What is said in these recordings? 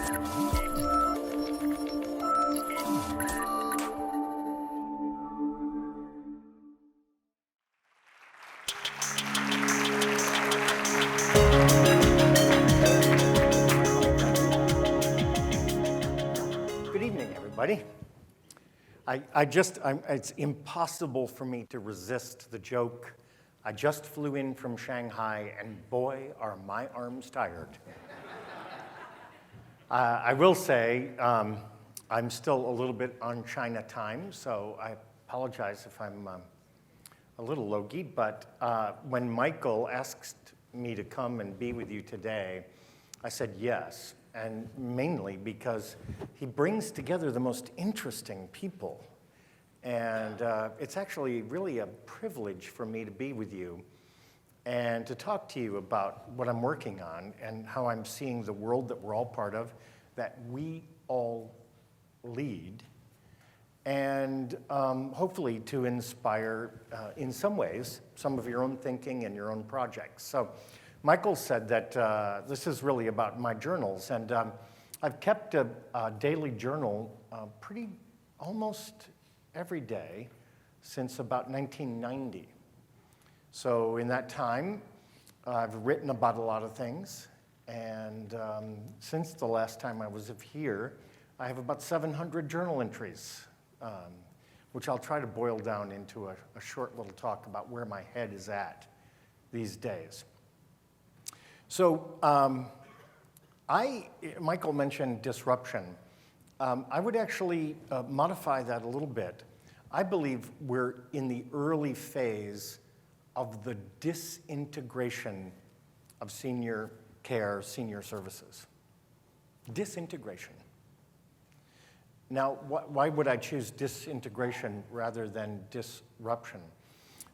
Good evening, everybody. It's impossible for me to resist the joke. I just flew in from Shanghai, and boy, are my arms tired. I will say I'm still a little bit on China time, so I apologize if I'm a little low-key, but when Michael asked me to come and be with you today, I said yes, and mainly because he brings together the most interesting people. And it's actually really a privilege for me to be with you and to talk to you about what I'm working on and how I'm seeing the world that we're all part of, that we all lead, and hopefully to inspire, in some ways, some of your own thinking and your own projects. So Michael said that this is really about my journals, and I've kept a daily journal pretty almost every day since about 1990. So in that time, I've written about a lot of things, and since the last time I was here, I have about 700 journal entries, which I'll try to boil down into a short little talk about where my head is at these days. So Michael mentioned disruption. I would actually modify that a little bit. I believe we're in the early phase of the disintegration of senior care, senior services. Disintegration. Now, why would I choose disintegration rather than disruption?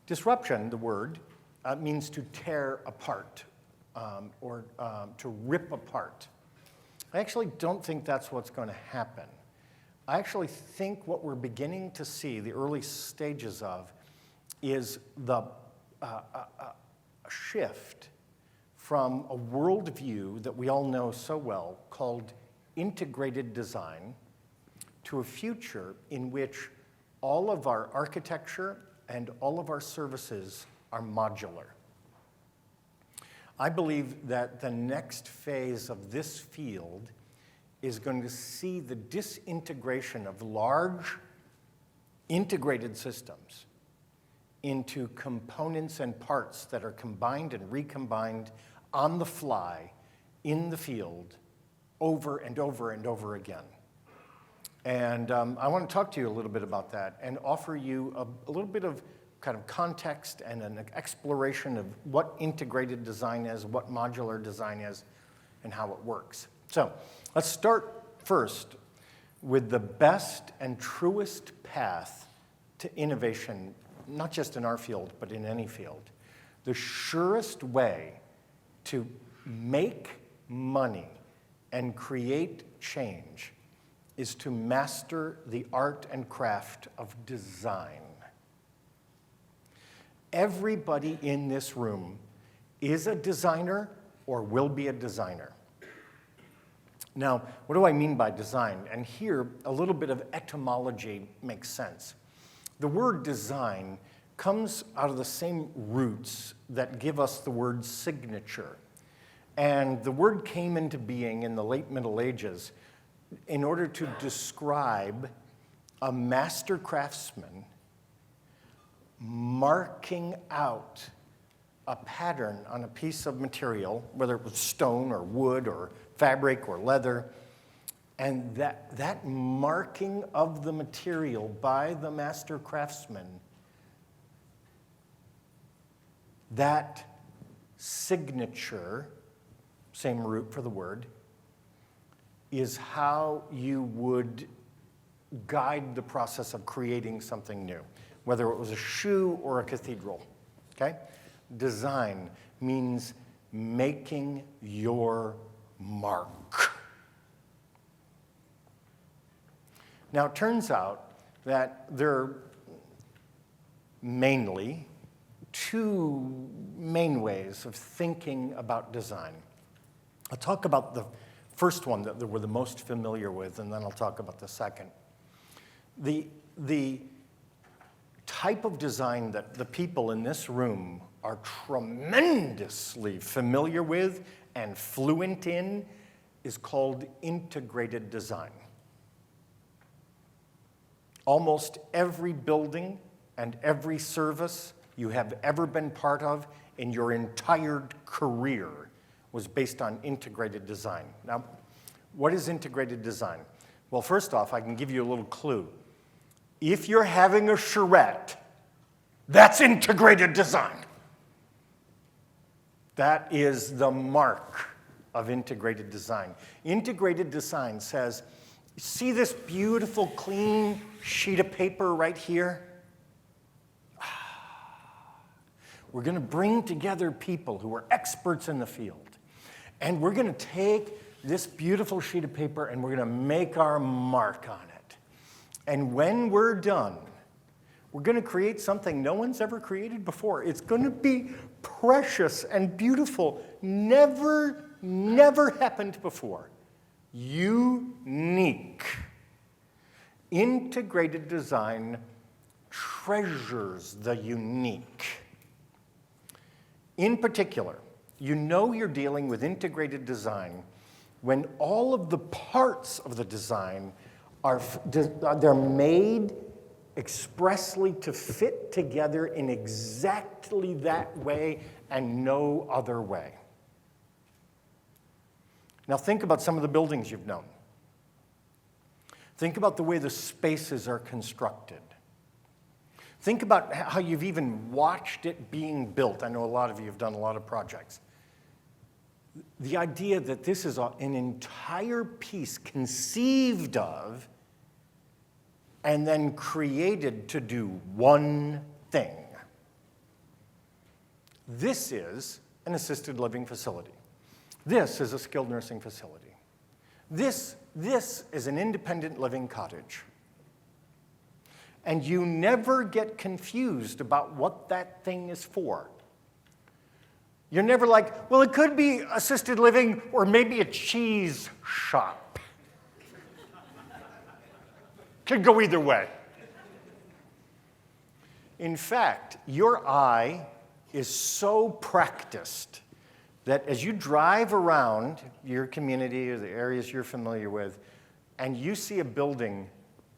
Disruption, the word, means to tear apart. Or to rip apart. I actually don't think that's what's going to happen. I actually think what we're beginning to see, the early stages of, is the shift from a worldview that we all know so well called integrated design to a future in which all of our architecture and all of our services are modular. I believe that the next phase of this field is going to see the disintegration of large integrated systems into components and parts that are combined and recombined on the fly in the field over and over and over again. And I want to talk to you a little bit about that and offer you a little bit of kind of context and an exploration of what integrated design is, what modular design is, and how it works. So let's start first with the best and truest path to innovation, not just in our field, but in any field. The surest way to make money and create change is to master the art and craft of design. Everybody in this room is a designer or will be a designer. Now, what do I mean by design? And here, a little bit of etymology makes sense. The word design comes out of the same roots that give us the word signature. And the word came into being in the late Middle Ages in order to describe a master craftsman marking out a pattern on a piece of material, whether it was stone or wood or fabric or leather, and that marking of the material by the master craftsman, that signature, same root for the word, is how you would guide the process of creating something new, whether it was a shoe or a cathedral, okay? Design means making your mark. Now, it turns out that there are mainly two main ways of thinking about design. I'll talk about the first one that we're the most familiar with, and then I'll talk about the second. The type of design that the people in this room are tremendously familiar with and fluent in is called integrated design. Almost every building and every service you have ever been part of in your entire career was based on integrated design. Now, what is integrated design? Well, first off, I can give you a little clue. If you're having a charrette, that's integrated design. That is the mark of integrated design. Integrated design says, see this beautiful, clean sheet of paper right here? We're going to bring together people who are experts in the field. And we're going to take this beautiful sheet of paper and we're going to make our mark on it. And when we're done, we're going to create something no one's ever created before. It's going to be precious and beautiful. Never happened before. Unique. Integrated design treasures the unique. In particular, you know you're dealing with integrated design when all of the parts of the design they're made expressly to fit together in exactly that way and no other way. Now think about some of the buildings you've known. Think about the way the spaces are constructed. Think about how you've even watched it being built. I know a lot of you have done a lot of projects. The idea that this is an entire piece conceived of and then created to do one thing. This is an assisted living facility. This is a skilled nursing facility. This is an independent living cottage. And you never get confused about what that thing is for. You're never like, well, it could be assisted living or maybe a cheese shop. Could go either way. In fact, your eye is so practiced that as you drive around your community or the areas you're familiar with, and you see a building,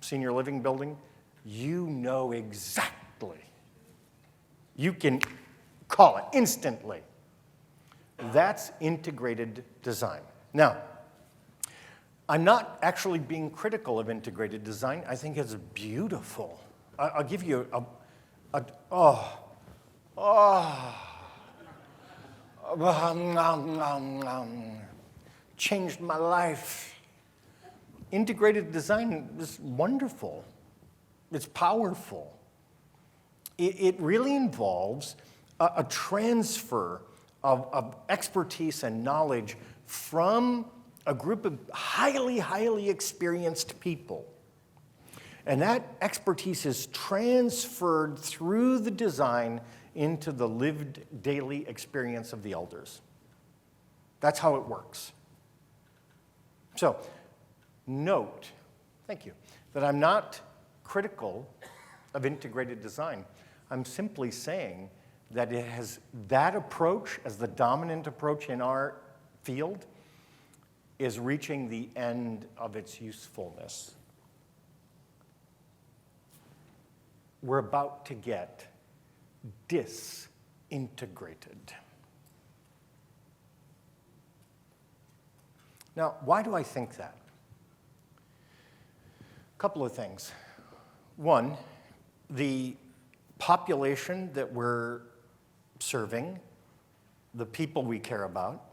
senior living building, you know exactly. You can call it instantly. That's integrated design. Now, I'm not actually being critical of integrated design. I think it's beautiful. I'll give you changed my life. Integrated design is wonderful. It's powerful. It really involves a transfer of expertise and knowledge from a group of highly experienced people. And that expertise is transferred through the design into the lived daily experience of the elders. That's how it works. So, note, thank you, that I'm not critical of integrated design. I'm simply saying that it has that approach as the dominant approach in our field is reaching the end of its usefulness. We're about to get disintegrated. Now, why do I think that? A couple of things. One, the population that we're serving, the people we care about,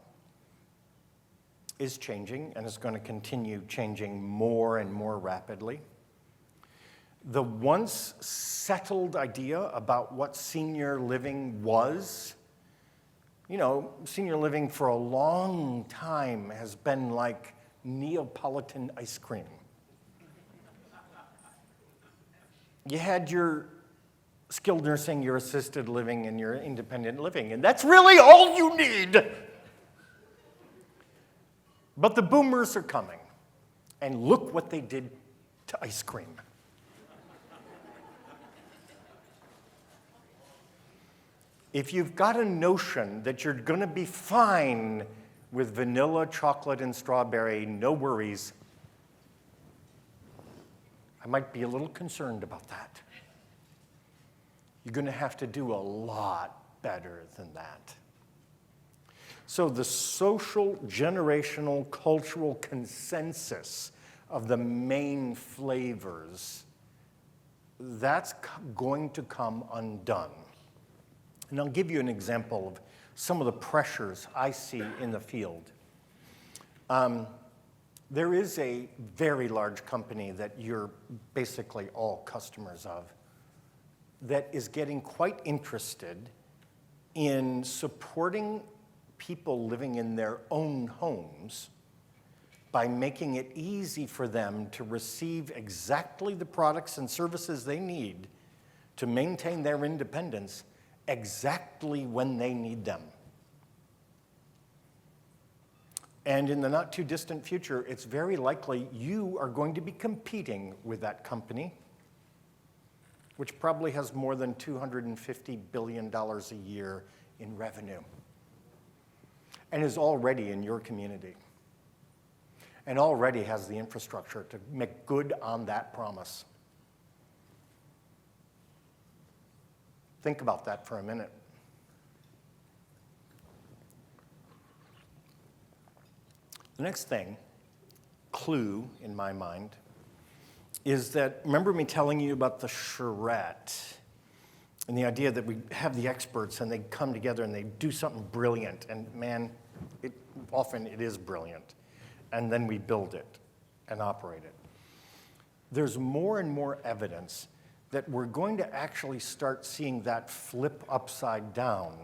is changing and is going to continue changing more and more rapidly. The once settled idea about what senior living was, you know, senior living for a long time has been like Neapolitan ice cream. You had your skilled nursing, your assisted living, and your independent living, and that's really all you need. But the boomers are coming, and look what they did to ice cream. If you've got a notion that you're going to be fine with vanilla, chocolate, and strawberry, no worries. I might be a little concerned about that. You're going to have to do a lot better than that. So the social, generational, cultural consensus of the main flavors, that's going to come undone. And I'll give you an example of some of the pressures I see in the field. There is a very large company that you're basically all customers of that is getting quite interested in supporting people living in their own homes by making it easy for them to receive exactly the products and services they need to maintain their independence exactly when they need them. And in the not too distant future, it's very likely you are going to be competing with that company, which probably has more than $250 billion a year in revenue, and is already in your community, and already has the infrastructure to make good on that promise. Think about that for a minute. The next thing, clue in my mind, is that, remember me telling you about the charrette and the idea that we have the experts and they come together and they do something brilliant, and man, often it is brilliant, and then we build it and operate it. There's more and more evidence that we're going to actually start seeing that flip upside down,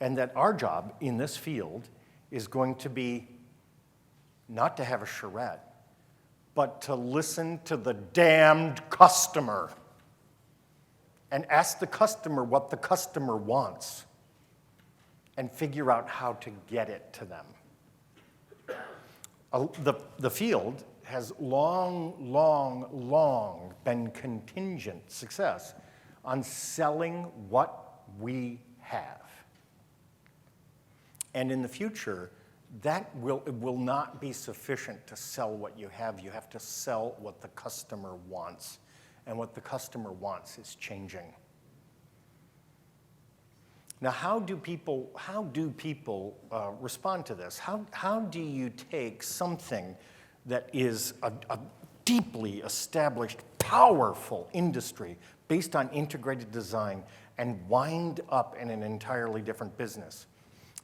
and that our job in this field is going to be not to have a charrette, but to listen to the damned customer and ask the customer what the customer wants and figure out how to get it to them. The field has long been contingent success on selling what we have. And in the future, it will not be sufficient to sell what you have. You have to sell what the customer wants. And what the customer wants is changing. Now, how do people respond to this? How do you take something that is a deeply established, powerful industry based on integrated design and wind up in an entirely different business?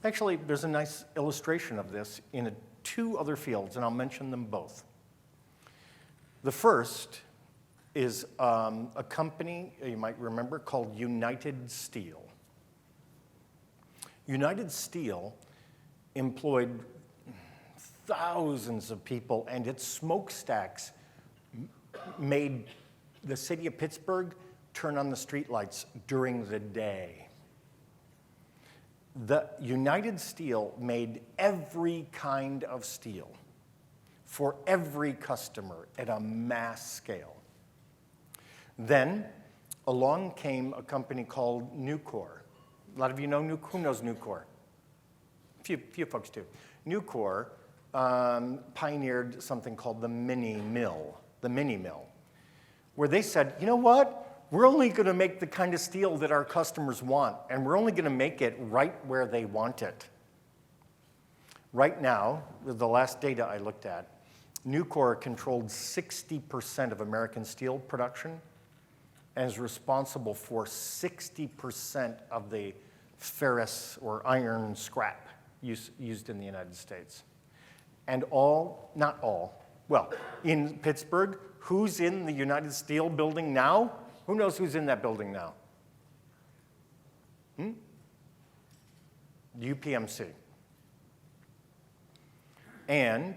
Actually, there's a nice illustration of this in two other fields, and I'll mention them both. The first is a company you might remember called United Steel. United Steel employed thousands of people, and its smokestacks made the city of Pittsburgh turn on the streetlights during the day. The United Steel made every kind of steel for every customer at a mass scale. Then along came a company called Nucor. A lot of you know Nucor. Who knows Nucor? A few folks do. Nucor pioneered something called the mini mill, where they said, you know what? We're only going to make the kind of steel that our customers want, and we're only going to make it right where they want it. Right now, with the last data I looked at, Nucor controlled 60% of American steel production and is responsible for 60% of the ferrous or iron scrap used in the United States. And in Pittsburgh, who's in the United Steel building now? Who knows who's in that building now? UPMC. And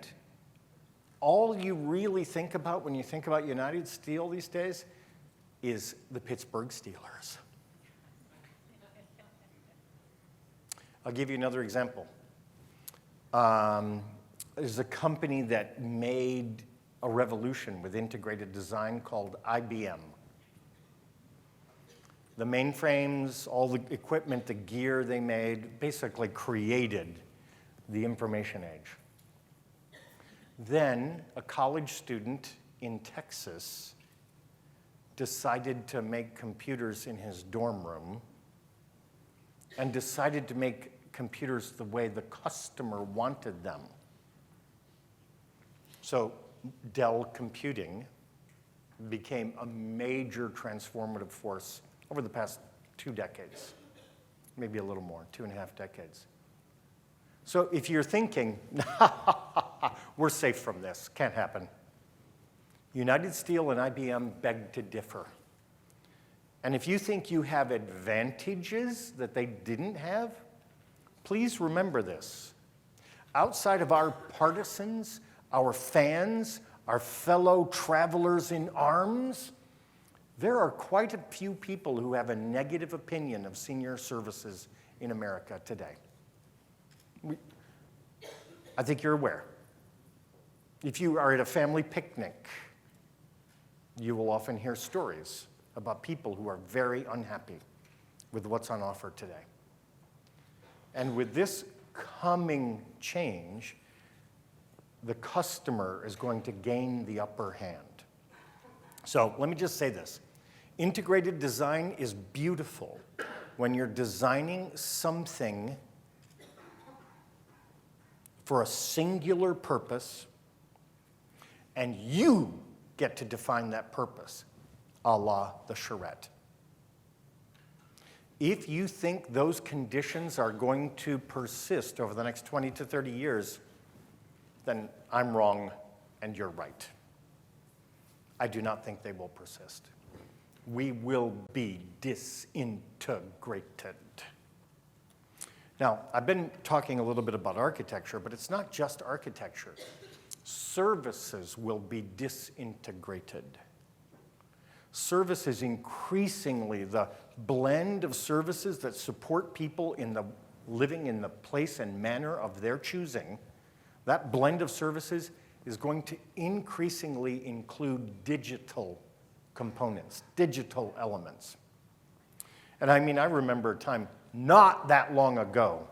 all you really think about when you think about United Steel these days is the Pittsburgh Steelers. I'll give you another example. is a company that made a revolution with integrated design called IBM. The mainframes, all the equipment, the gear they made, basically created the information age. Then a college student in Texas decided to make computers in his dorm room and decided to make computers the way the customer wanted them. So Dell Computing became a major transformative force over the past 2 decades, maybe a little more, 2.5 decades. So if you're thinking, we're safe from this, can't happen. United Steel and IBM beg to differ. And if you think you have advantages that they didn't have, please remember this. Outside of our partisans, our fans, our fellow travelers in arms, there are quite a few people who have a negative opinion of senior services in America today. I think you're aware. If you are at a family picnic, you will often hear stories about people who are very unhappy with what's on offer today. And with this coming change, the customer is going to gain the upper hand. So let me just say this. Integrated design is beautiful when you're designing something for a singular purpose, and you get to define that purpose, a la the charrette. If you think those conditions are going to persist over the next 20 to 30 years, then I'm wrong and you're right. I do not think they will persist. We will be disintegrated. Now, I've been talking a little bit about architecture, but it's not just architecture. Services will be disintegrated. Services, increasingly, the blend of services that support people in the living in the place and manner of their choosing, that blend of services is going to increasingly include digital components, digital elements. And I mean, I remember a time not that long ago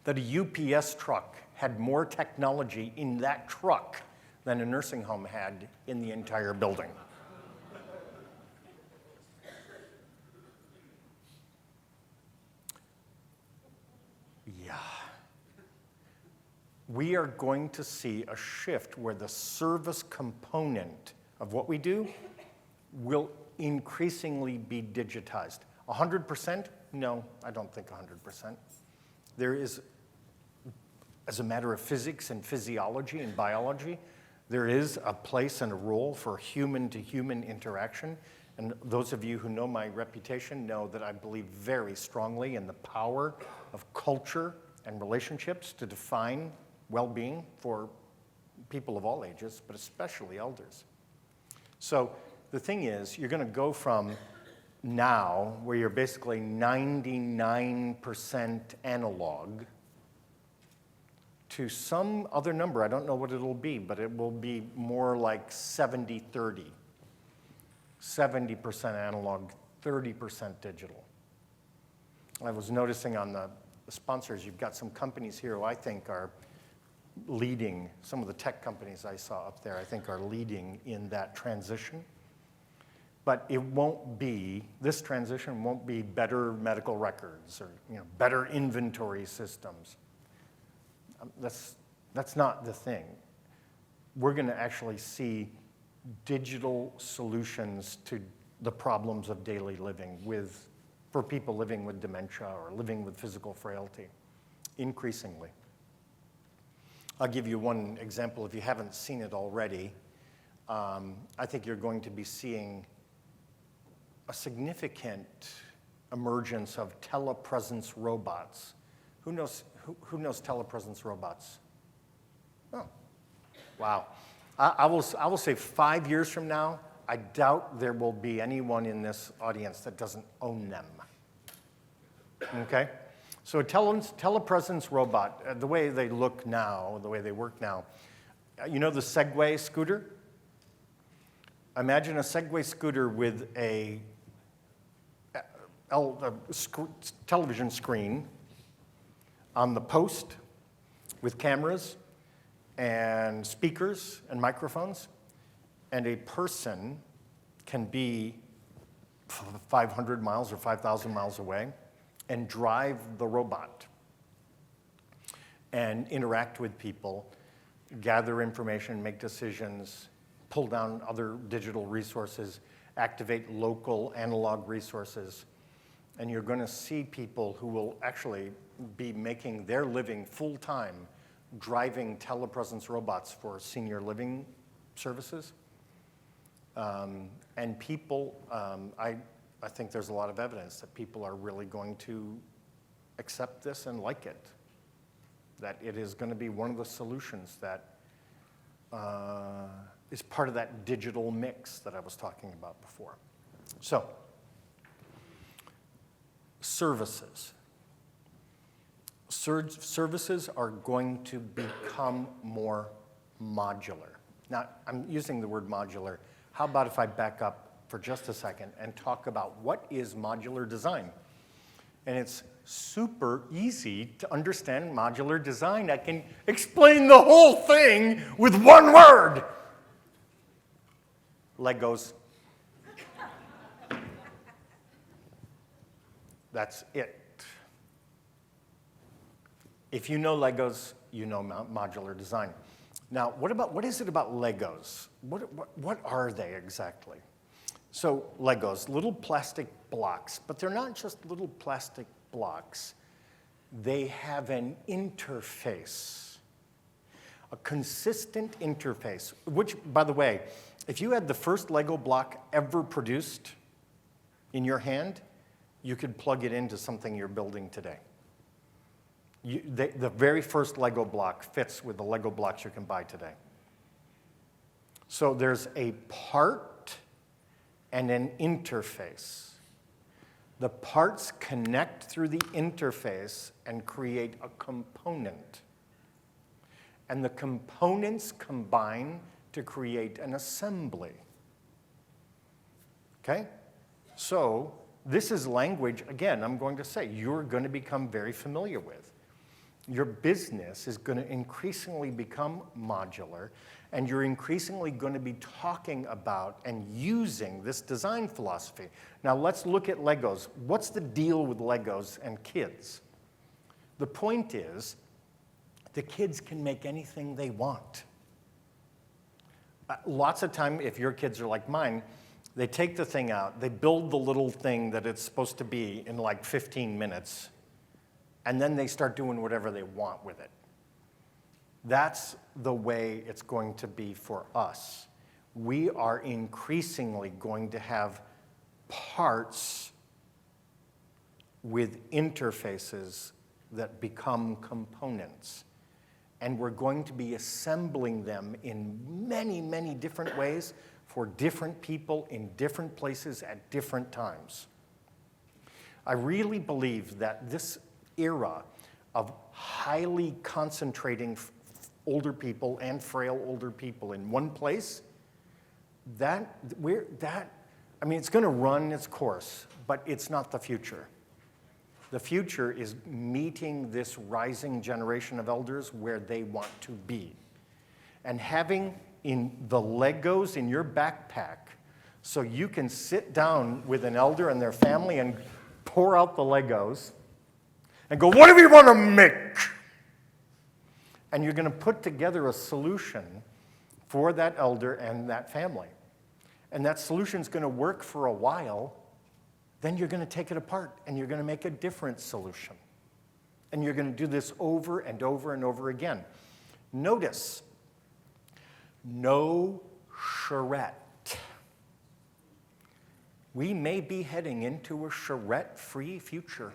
that a UPS truck had more technology in that truck than a nursing home had in the entire building. Yeah. We are going to see a shift where the service component of what we do will increasingly be digitized. 100%? No, I don't think 100%. There is, as a matter of physics and physiology and biology, there is a place and a role for human-to-human interaction. And those of you who know my reputation know that I believe very strongly in the power of culture and relationships to define well-being for people of all ages, but especially elders. So the thing is, you're going to go from now, where you're basically 99% analog, to some other number. I don't know what it'll be, but it will be more like 70-30. 70% analog, 30% digital. I was noticing on the sponsors, you've got some companies here who I think are leading, some of the tech companies I saw up there, I think are leading in that transition. But it won't be, this transition won't be better medical records or better inventory systems. That's not the thing. We're going to actually see digital solutions to the problems of daily living for people living with dementia or living with physical frailty, increasingly. I'll give you one example if you haven't seen it already. I think you're going to be seeing a significant emergence of telepresence robots. Who knows telepresence robots? Oh, wow. I will say 5 years from now, I doubt there will be anyone in this audience that doesn't own them. Okay? So a telepresence robot, the way they look now, the way they work now, you know the Segway scooter? Imagine a Segway scooter with a television screen on the post with cameras and speakers and microphones, and a person can be 500 miles or 5,000 miles away and drive the robot and interact with people, gather information, make decisions, pull down other digital resources, activate local analog resources. And you're going to see people who will actually be making their living full-time driving telepresence robots for senior living services. And people, I think there's a lot of evidence that people are really going to accept this and like it, that it is going to be one of the solutions that is part of that digital mix that I was talking about before. So, services. Services are going to become more modular. Now, I'm using the word modular. How about if I back up for just a second and talk about what is modular design? And it's super easy to understand modular design. I can explain the whole thing with one word. Legos. That's it. If you know Legos, you know modular design. Now, what is it about Legos? What are they exactly? So Legos, little plastic blocks, but they're not just little plastic blocks. They have an interface, a consistent interface, which, by the way, if you had the first Lego block ever produced in your hand, you could plug it into something you're building today. The very first Lego block fits with the Lego blocks you can buy today. So there's a part and an interface. The parts connect through the interface and create a component. And the components combine to create an assembly. Okay? So this is language, again, I'm going to say, you're going to become very familiar with. Your business is going to increasingly become modular, and you're increasingly going to be talking about and using this design philosophy. Now let's look at Legos. What's the deal with Legos and kids? The point is, the kids can make anything they want. Lots of time, if your kids are like mine, they take the thing out, they build the little thing that it's supposed to be in like 15 minutes, and then they start doing whatever they want with it. That's the way it's going to be for us. We are increasingly going to have parts with interfaces that become components. And we're going to be assembling them in many, many different ways for different people in different places at different times. I really believe that this era of highly concentrating older people and frail older people in one place, I mean, it's going to run its course, but it's not the future. The future is meeting this rising generation of elders where they want to be. And having in the Legos in your backpack so you can sit down with an elder and their family and pour out the Legos and go, what do we want to make? And you're going to put together a solution for that elder and that family. And that solution's going to work for a while. Then you're going to take it apart and you're going to make a different solution. And you're going to do this over and over and over again. Notice, no charrette. We may be heading into a charrette-free future.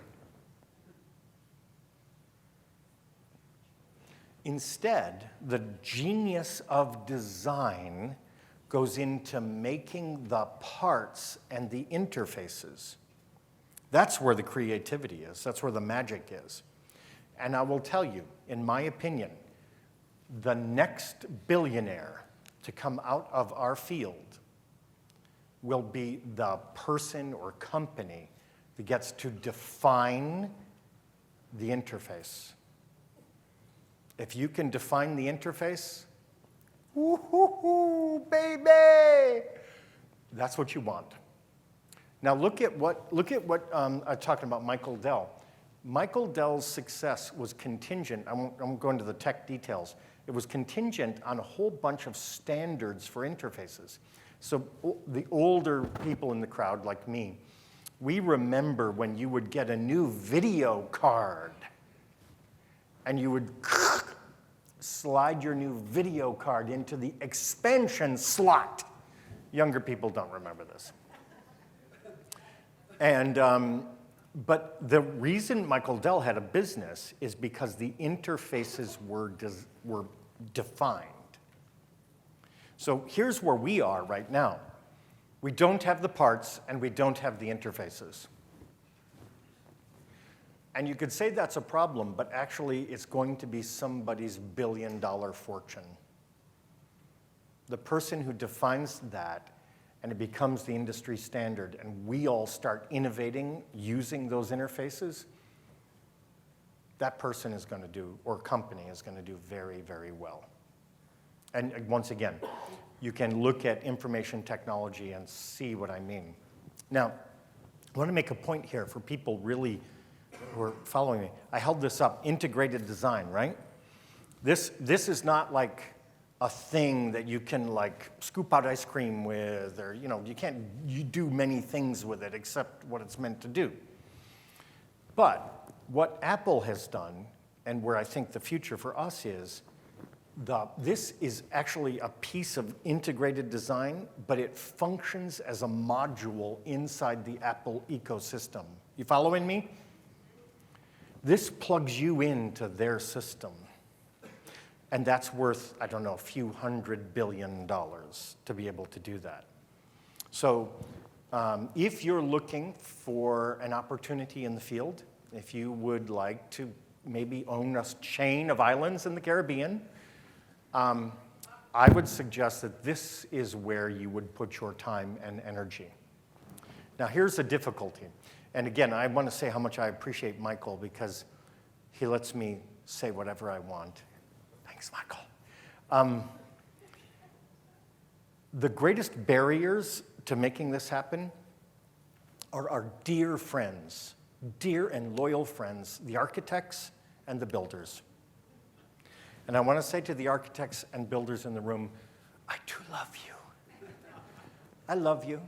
Instead, the genius of design goes into making the parts and the interfaces That's where the creativity is. That's where the magic is. And I will tell you, in my opinion, the next billionaire to come out of our field will be the person or company that gets to define the interface. If you can define the interface, woo-hoo-hoo, baby! That's what you want. Now look at what I'm talking about Michael Dell. Michael Dell's success was contingent, I won't go into the tech details, it was contingent on a whole bunch of standards for interfaces. So the older people in the crowd, like me, we remember when you would get a new video card and you would slide your new video card into the expansion slot. Younger people don't remember this. And, but the reason Michael Dell had a business is because the interfaces were defined. So here's where we are right now. We don't have the parts and we don't have the interfaces. And you could say that's a problem, but actually it's going to be somebody's billion-dollar fortune. The person who defines that and it becomes the industry standard and we all start innovating using those interfaces, that person is going to do, or company is going to do very, very well. And once again, you can look at information technology and see what I mean. Now, I want to make a point here for people really who are following me. I held this up, integrated design, right? This is not like a thing that you can like scoop out ice cream with, or you do many things with it except what it's meant to do. But what Apple has done, and where I think the future for us is, this is actually a piece of integrated design, but it functions as a module inside the Apple ecosystem. You following me? This plugs you into their system. And that's worth, I don't know, a few $100 billion to be able to do that. So if you're looking for an opportunity in the field, if you would like to maybe own a chain of islands in the Caribbean, I would suggest that this is where you would put your time and energy. Now, here's the difficulty. And again, I want to say how much I appreciate Michael because he lets me say whatever I want. Thanks, Michael. The greatest barriers to making this happen are our dear friends, dear and loyal friends, the architects and the builders. And I want to say to the architects and builders in the room, I do love you. I love you.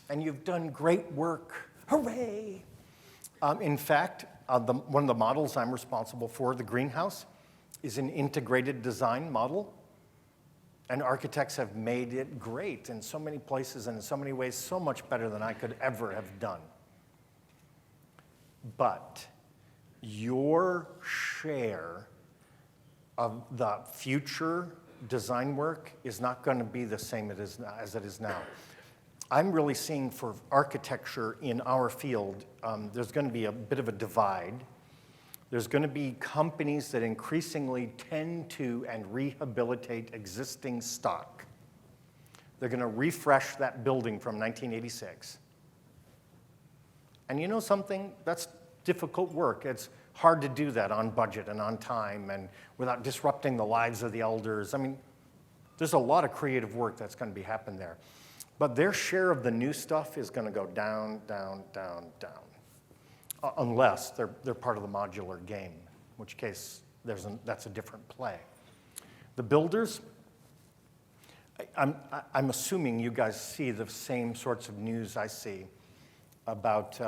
And you've done great work. Hooray! In fact, one of the models I'm responsible for, the greenhouse, is an integrated design model. And architects have made it great in so many places and in so many ways, so much better than I could ever have done. But your share of the future design work is not going to be the same as it is now. I'm really seeing for architecture in our field, there's going to be a bit of a divide. There's going to be companies that increasingly tend to and rehabilitate existing stock. They're going to refresh that building from 1986. And you know something? That's difficult work. It's hard to do that on budget and on time and without disrupting the lives of the elders. I mean, there's a lot of creative work that's going to be happening there. But their share of the new stuff is going to go down, down, down, down. Unless they're part of the modular game, in which case that's a different play. The builders, I'm assuming you guys see the same sorts of news I see about,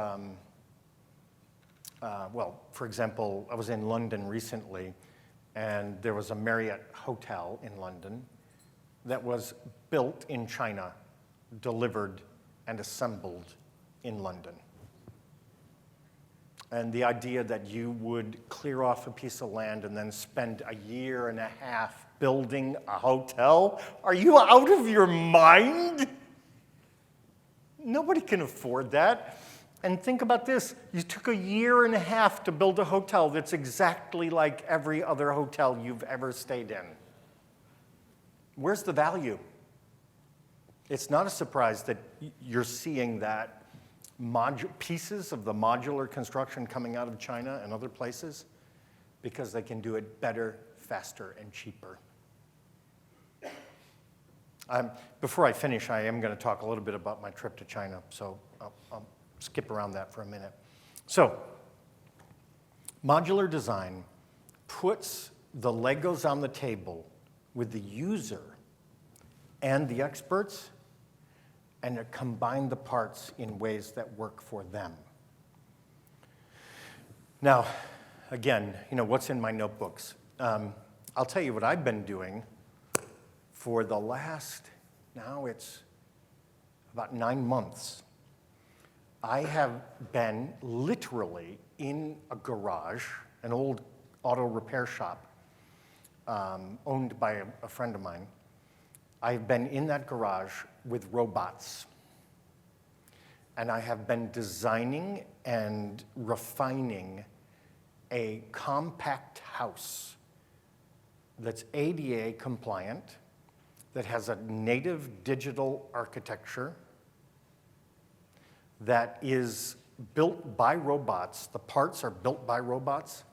well, for example, I was in London recently, and there was a Marriott hotel in London that was built in China, delivered and assembled in London. And the idea that you would clear off a piece of land and then spend a year and a half building a hotel? Are you out of your mind? Nobody can afford that. And think about this. You took a year and a half to build a hotel that's exactly like every other hotel you've ever stayed in. Where's the value? It's not a surprise that you're seeing that pieces of the modular construction coming out of China and other places because they can do it better, faster, and cheaper. Before I finish, I am going to talk a little bit about my trip to China, so I'll skip around that for a minute. So, modular design puts the Legos on the table with the user and the experts, and to combine the parts in ways that work for them. Now, again, what's in my notebooks? I'll tell you what I've been doing for the last, now it's about 9 months. I have been literally in a garage, an old auto repair shop owned by a friend of mine. I've been in that garage with robots. And I have been designing and refining a compact house that's ADA compliant, that has a native digital architecture, that is built by robots. The parts are built by robots.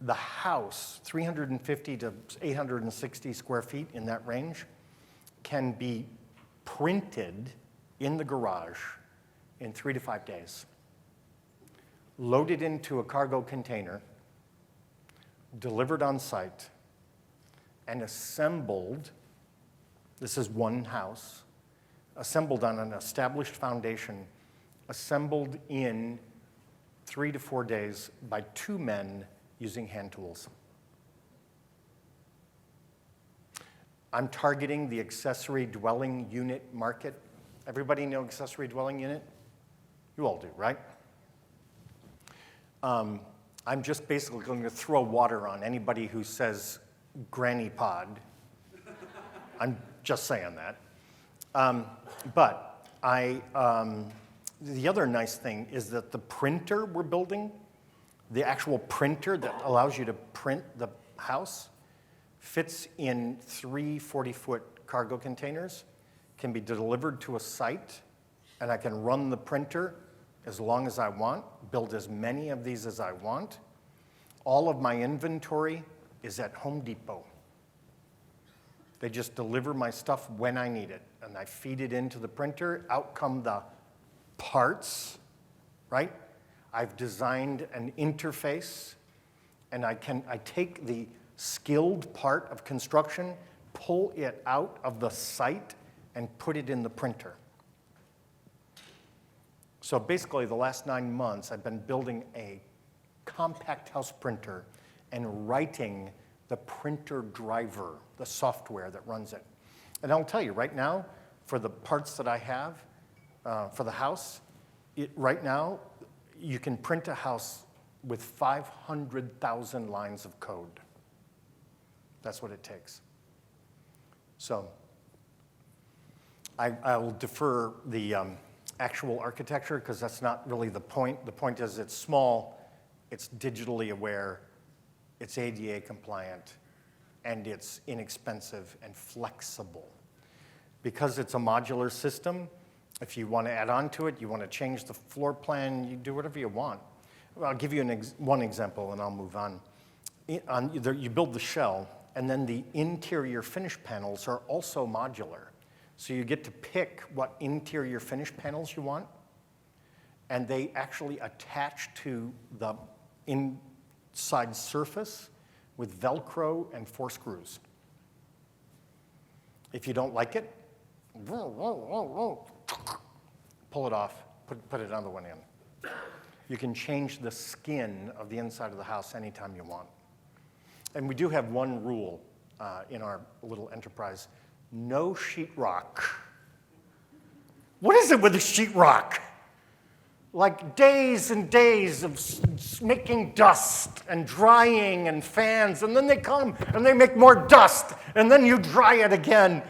The house, 350 to 860 square feet in that range, can be printed in the garage in 3 to 5 days, loaded into a cargo container, delivered on site, and assembled. This is one house, assembled on an established foundation, assembled in 3 to 4 days by 2 men using hand tools. I'm targeting the accessory dwelling unit market. Everybody know accessory dwelling unit? You all do, right? I'm just basically going to throw water on anybody who says granny pod. I'm just saying that. But the other nice thing is that the printer we're building, the actual printer that allows you to print the house, fits in 3 40-foot cargo containers, can be delivered to a site, and I can run the printer as long as I want, build as many of these as I want. All of my inventory is at Home Depot. They just deliver my stuff when I need it, and I feed it into the printer. Out come the parts, right? I've designed an interface, and I take the skilled part of construction, pull it out of the site, and put it in the printer. So basically, the last 9 months, I've been building a compact house printer and writing the printer driver, the software that runs it. And I'll tell you, right now, for the parts that I have for the house, right now, you can print a house with 500,000 lines of code. That's what it takes. So I will defer the actual architecture because that's not really the point. The point is it's small, it's digitally aware, it's ADA compliant, and it's inexpensive and flexible. Because it's a modular system, if you want to add on to it, you want to change the floor plan, you do whatever you want. Well, I'll give you one example and I'll move on. You build the shell, and then the interior finish panels are also modular. So you get to pick what interior finish panels you want, and they actually attach to the inside surface with Velcro and 4 screws. If you don't like it, pull it off, put it another one in. You can change the skin of the inside of the house anytime you want. And we do have one rule in our little enterprise: no sheetrock. What is it with the sheetrock? Like days and days of making dust and drying and fans, and then they come and they make more dust, and then you dry it again.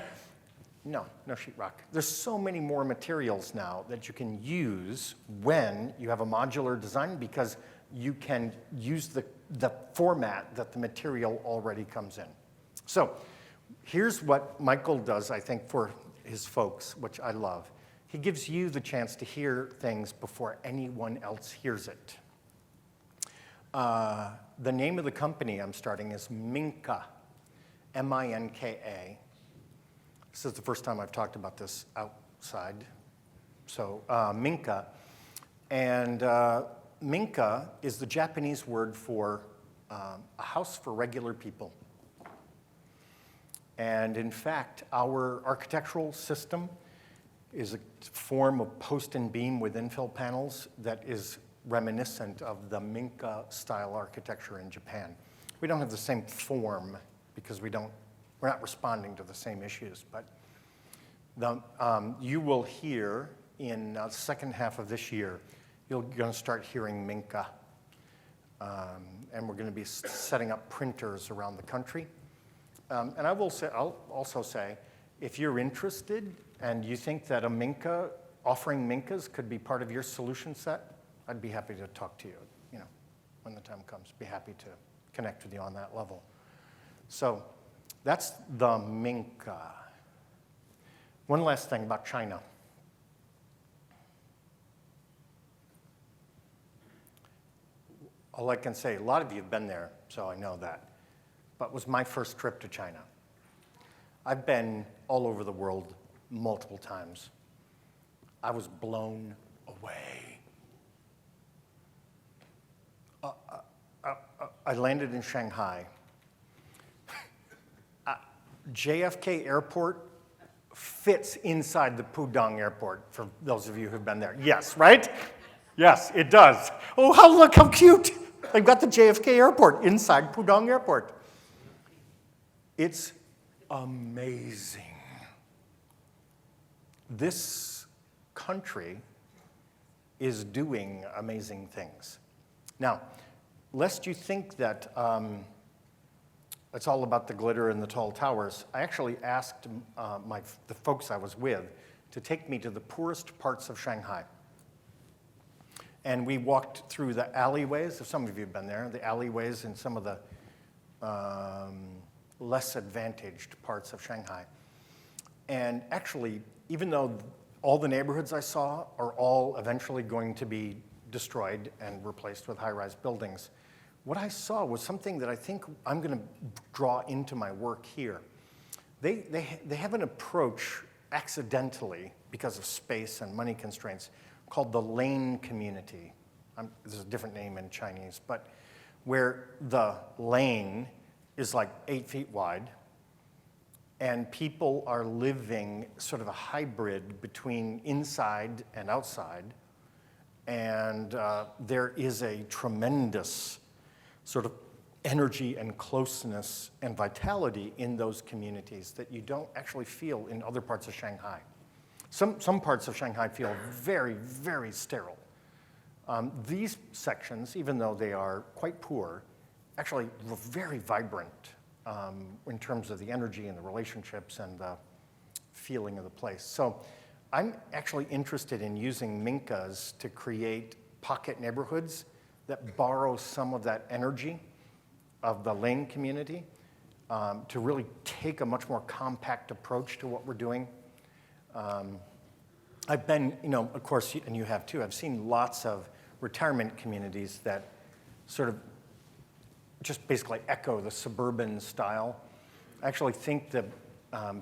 No sheetrock. There's so many more materials now that you can use when you have a modular design because you can use the format that the material already comes in. So here's what Michael does, I think, for his folks, which I love. He gives you the chance to hear things before anyone else hears it. The name of the company I'm starting is Minka, M-I-N-K-A. This is the first time I've talked about this outside. So Minka. And Minka is the Japanese word for a house for regular people. And in fact, our architectural system is a form of post and beam with infill panels that is reminiscent of the Minka-style architecture in Japan. We don't have the same form because we're not responding to the same issues, but you will hear in the second half of this year, you're going to start hearing Minka. And we're going to be setting up printers around the country. And I'll also say, if you're interested and you think that offering Minkas could be part of your solution set, I'd be happy to talk to you, when the time comes. Be happy to connect with you on that level. So that's the Minka. One last thing about China. All I can say, a lot of you have been there, so I know that. But it was my first trip to China. I've been all over the world multiple times. I was blown away. I landed in Shanghai. JFK Airport fits inside the Pudong Airport, for those of you who've been there. Yes, right? Yes, it does. Oh, look how cute. They've got the JFK Airport inside Pudong Airport. It's amazing. This country is doing amazing things. Now, lest you think that it's all about the glitter and the tall towers, I actually asked the folks I was with to take me to the poorest parts of Shanghai. And we walked through the alleyways, if some of you have been there, the alleyways in some of the less advantaged parts of Shanghai. And actually, even though all the neighborhoods I saw are all eventually going to be destroyed and replaced with high-rise buildings, what I saw was something that I think I'm going to draw into my work here. They have an approach accidentally, because of space and money constraints, called the lane community. There's a different name in Chinese, but where the lane is like 8 feet wide, and people are living sort of a hybrid between inside and outside, and there is a tremendous sort of energy and closeness and vitality in those communities that you don't actually feel in other parts of Shanghai. Some parts of Shanghai feel very, very sterile. These sections, even though they are quite poor, actually were very vibrant in terms of the energy and the relationships and the feeling of the place. So I'm actually interested in using Minkas to create pocket neighborhoods that borrow some of that energy of the lane community to really take a much more compact approach to what we're doing. I've been, of course, and you have too, I've seen lots of retirement communities that sort of just basically echo the suburban style. I actually think the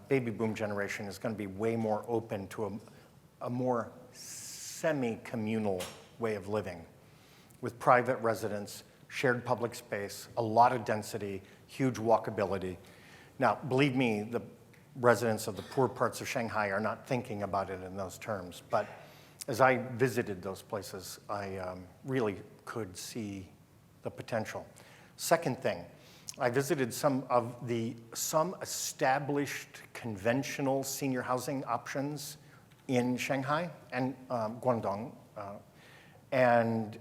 baby boom generation is going to be way more open to a more semi-communal way of living with private residence, shared public space, a lot of density, huge walkability. Now, believe me, the residents of the poor parts of Shanghai are not thinking about it in those terms, but as I visited those places, I really could see the potential. Second thing, I visited some established conventional senior housing options in Shanghai and Guangdong, and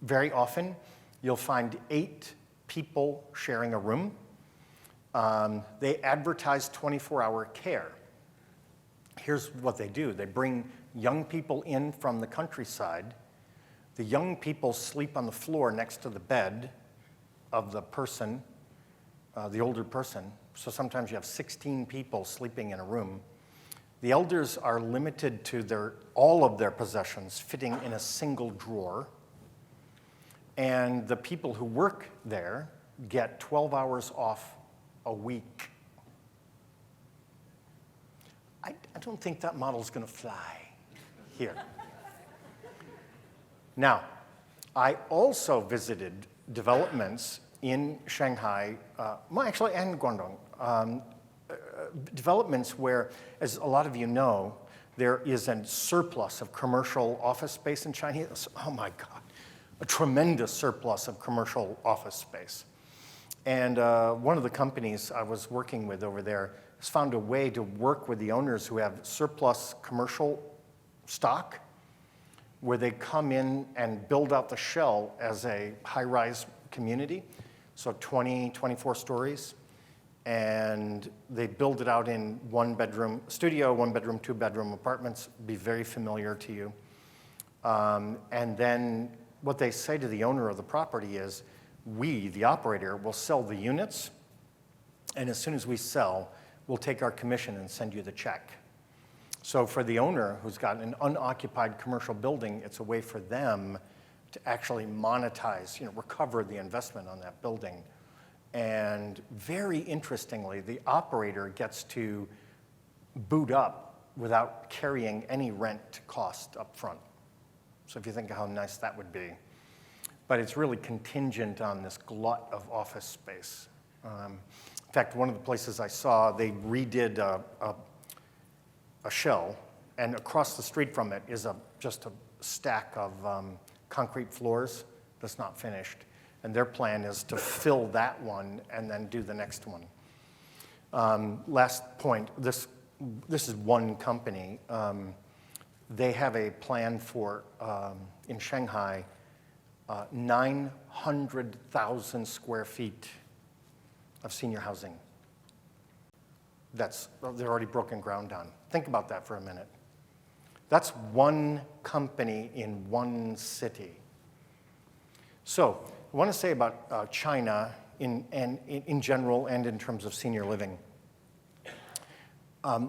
very often you'll find 8 people sharing a room. They advertise 24-hour care. here's what they do. They bring young people in from the countryside. The young people sleep on the floor next to the bed of the person, the older person. So sometimes you have 16 people sleeping in a room. The elders are limited to all of their possessions fitting in a single drawer. And the people who work there get 12 hours off a week. I don't think that model's going to fly here. Now, I also visited developments in Shanghai, well, actually, and Guangdong, developments where, as a lot of you know, there is a surplus of commercial office space in China. Oh my God, a tremendous surplus of commercial office space. And one of the companies I was working with over there has found a way to work with the owners who have surplus commercial stock, where they come in and build out the shell as a high-rise community, so 20, 24 stories. And they build it out in one-bedroom studio, one-bedroom, two-bedroom apartments, be very familiar to you. And then what they say to the owner of the property is, we, the operator, will sell the units, and as soon as we sell, we'll take our commission and send you the check. So for the owner who's got an unoccupied commercial building, it's a way for them to actually monetize, recover the investment on that building. And very interestingly, the operator gets to boot up without carrying any rent cost up front. So if you think of how nice that would be. But it's really contingent on this glut of office space. In fact, one of the places I saw, they redid a shell, and across the street from it is just a stack of concrete floors that's not finished. And their plan is to fill that one and then do the next one. Last point, this is one company. They have a plan for, in Shanghai, 900,000 square feet of senior housing. They're already broken ground on. Think about that for a minute. That's one company in one city. So I want to say about China in general and in terms of senior living. I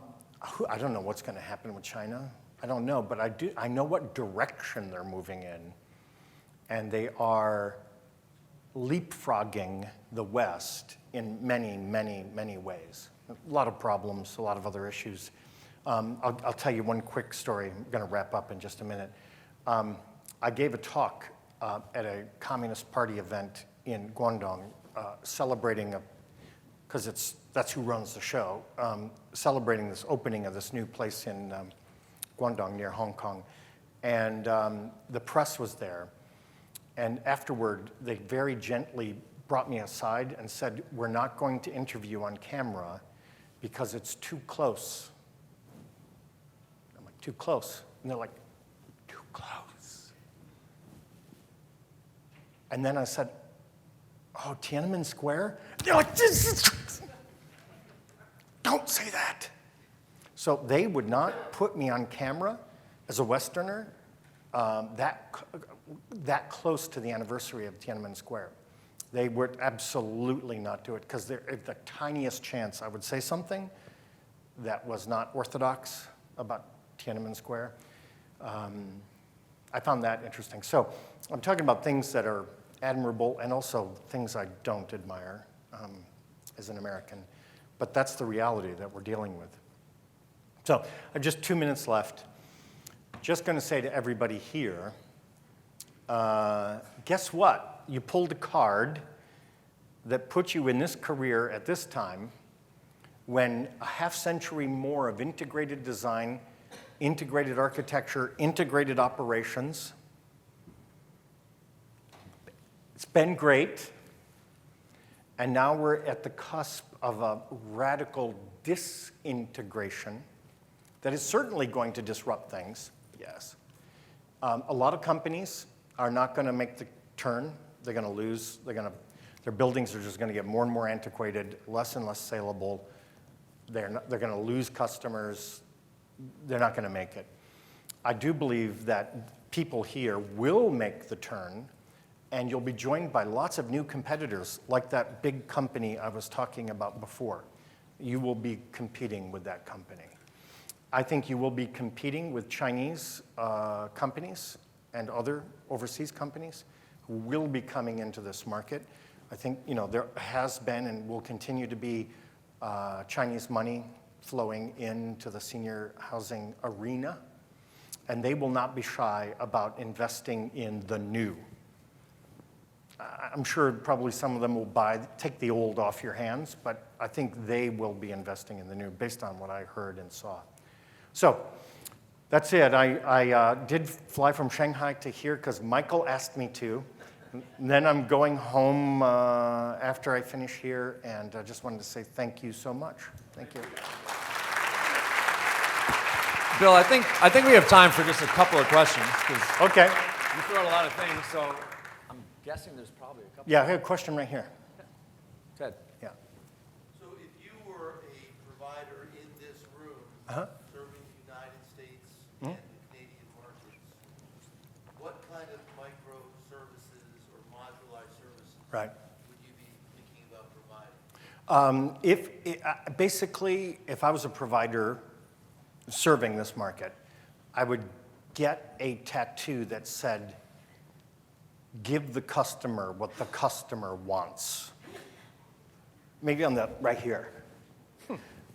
don't know what's going to happen with China. I don't know, but I know what direction they're moving in. And they are leapfrogging the West in many, many, many ways. A lot of problems, a lot of other issues. I'll tell you one quick story. I'm going to wrap up in just a minute. I gave a talk at a Communist Party event in Guangdong, celebrating, because that's who runs the show, celebrating this opening of this new place in Guangdong near Hong Kong. And the press was there. And afterward, they very gently brought me aside and said, we're not going to interview on camera because it's too close. I'm like, too close? And they're like, too close. And then I said, oh, Tiananmen Square? They're like, don't say that. So they would not put me on camera as a Westerner that close to the anniversary of Tiananmen Square. They would absolutely not do it, because if the tiniest chance I would say something that was not orthodox about Tiananmen Square, I found that interesting. So I'm talking about things that are admirable and also things I don't admire as an American. But that's the reality that we're dealing with. So I have just 2 minutes left. Just going to say to everybody here, guess what? You pulled a card that put you in this career at this time when a half century more of integrated design, integrated architecture, integrated operations. It's been great. And now we're at the cusp of a radical disintegration that is certainly going to disrupt things, yes. A lot of companies are not going to make the turn. They're going to lose. Their buildings are just going to get more and more antiquated, less and less saleable. They're going to lose customers. they're not going to make it. I do believe that people here will make the turn, and you'll be joined by lots of new competitors, like that big company I was talking about before. You will be competing with that company. I think you will be competing with Chinese companies and other overseas companies who will be coming into this market. I think there has been and will continue to be Chinese money flowing into the senior housing arena, and they will not be shy about investing in the new. I'm sure probably some of them will take the old off your hands, but I think they will be investing in the new based on what I heard and saw. So that's it. I did fly from Shanghai to here because Michael asked me to. And then I'm going home after I finish here, and I just wanted to say thank you so much. Thank you. Bill, I think we have time for just a couple of questions. Okay. You threw out a lot of things, so I'm guessing there's probably a couple. Yeah, I have a question right here. Ted. Yeah. So if you were a provider in this room serving the United States and the Canadian markets, what kind of microservices or modularized services would you be thinking about providing? Basically, if I was a provider serving this market, I would get a tattoo that said, "Give the customer what the customer wants." Maybe on the right here.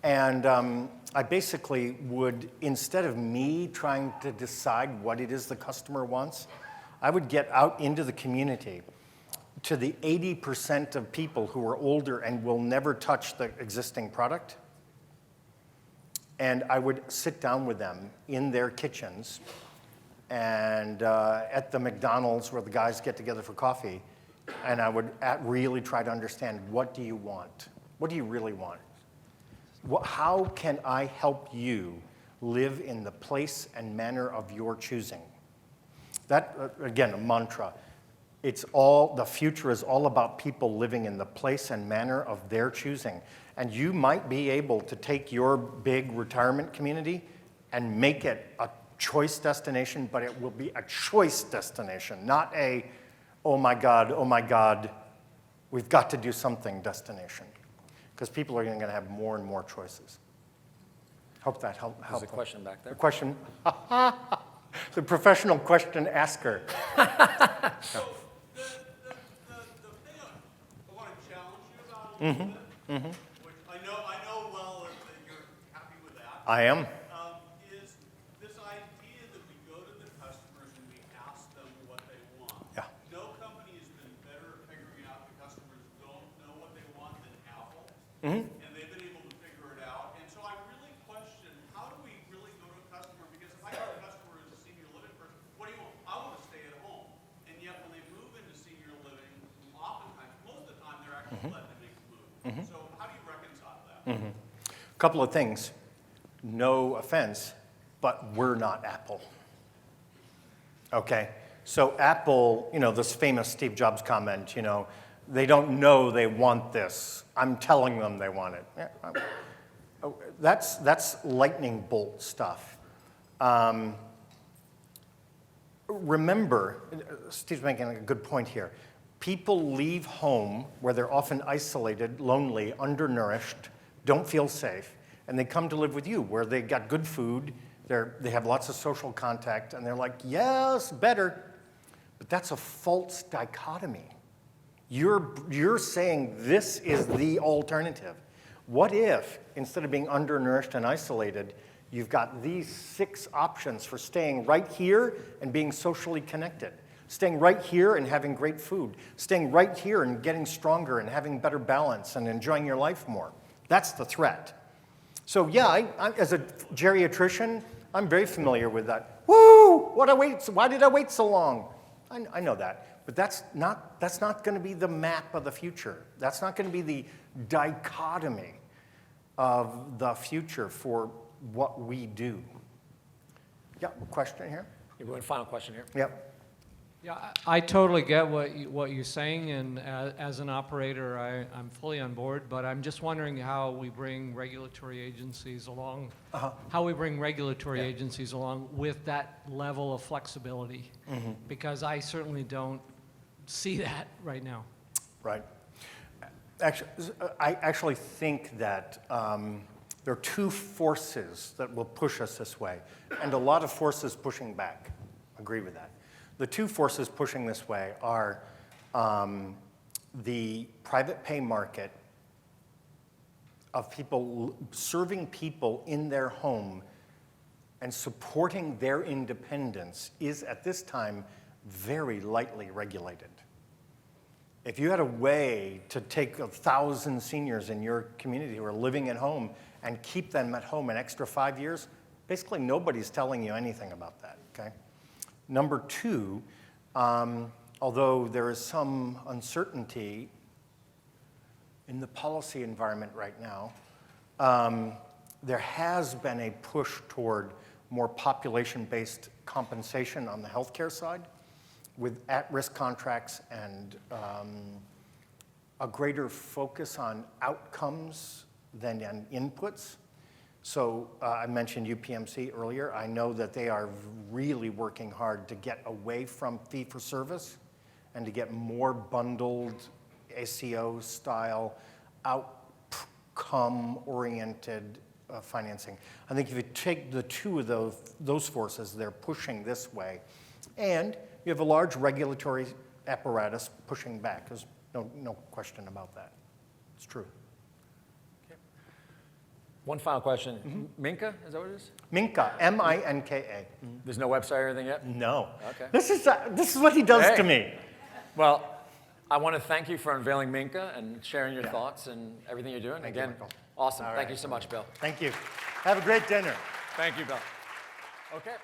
And I basically would, instead of me trying to decide what it is the customer wants, I would get out into the community to the 80% of people who are older and will never touch the existing product. And I would sit down with them in their kitchens and at the McDonald's where the guys get together for coffee, and I would really try to understand, what do you want? What do you really want? How can I help you live in the place and manner of your choosing? That, again, a mantra. The future is all about people living in the place and manner of their choosing. And you might be able to take your big retirement community and make it a choice destination, but it will be a choice destination, not a, oh my God, we've got to do something destination. Because people are going to have more and more choices. Hope that helped. There's a question back there. The question, the professional question asker. So the thing I want to challenge you about a little bit, which I know well that you're happy with that. I am. Is this idea that we go to the customers and we ask them what they want. Yeah. No company has been better at figuring out the customers don't know what they want than Apple. And they've been able to figure it out. And so I really question, how do we really go to a customer? Because if I go to a customer as a senior living person, what do you want? I want to stay at home. And yet when they move into senior living, oftentimes, most of the time, they're actually letting them make the move. So how do you reconcile that? A couple of things. No offense, but we're not Apple. Okay? So Apple, this famous Steve Jobs comment, they don't know they want this. I'm telling them they want it. Yeah, that's lightning bolt stuff. Remember, Steve's making a good point here. People leave home where they're often isolated, lonely, undernourished, don't feel safe, and they come to live with you where they got good food, they have lots of social contact, and they're like, yes, better. But that's a false dichotomy. You're saying this is the alternative. What if, instead of being undernourished and isolated, you've got these 6 options for staying right here and being socially connected, staying right here and having great food, staying right here and getting stronger and having better balance and enjoying your life more? That's the threat. So yeah, I as a geriatrician, I'm very familiar with that. Woo! Why did I wait so long? I know that. But that's not going to be the map of the future. That's not going to be the dichotomy of the future for what we do. Yeah, question here? You want a final question here? Yep. Yeah, I totally get what you're saying, and as an operator, I'm fully on board, but I'm just wondering how we bring regulatory agencies along, agencies along with that level of flexibility, because I certainly don't see that right now. Right. Actually, I actually think that there are two forces that will push us this way, and a lot of forces pushing back. Agree with that. The two forces pushing this way are the private pay market of people serving people in their home and supporting their independence is at this time very lightly regulated. If you had a way to take 1,000 seniors in your community who are living at home and keep them at home an extra 5 years, basically nobody's telling you anything about that, okay? Number two, although there is some uncertainty in the policy environment right now, there has been a push toward more population-based compensation on the healthcare side with at-risk contracts and a greater focus on outcomes than on inputs. So I mentioned UPMC earlier. I know that they are really working hard to get away from fee-for-service and to get more bundled ACO-style, outcome-oriented financing. I think if you take the two of those forces, they're pushing this way. And you have a large regulatory apparatus pushing back. There's no question about that. It's true. One final question. Minka, is that what it is? Minka, M-I-N-K-A. There's no website or anything yet? No. Okay. This is what he does to Hey. me. Well, I want to thank you for unveiling Minka and sharing your Yeah. thoughts and everything you're doing. Thank you, Again, Michael. awesome. All Thank right. you so much, Bill. Thank you. Have a great dinner. Thank you, Bill. Okay.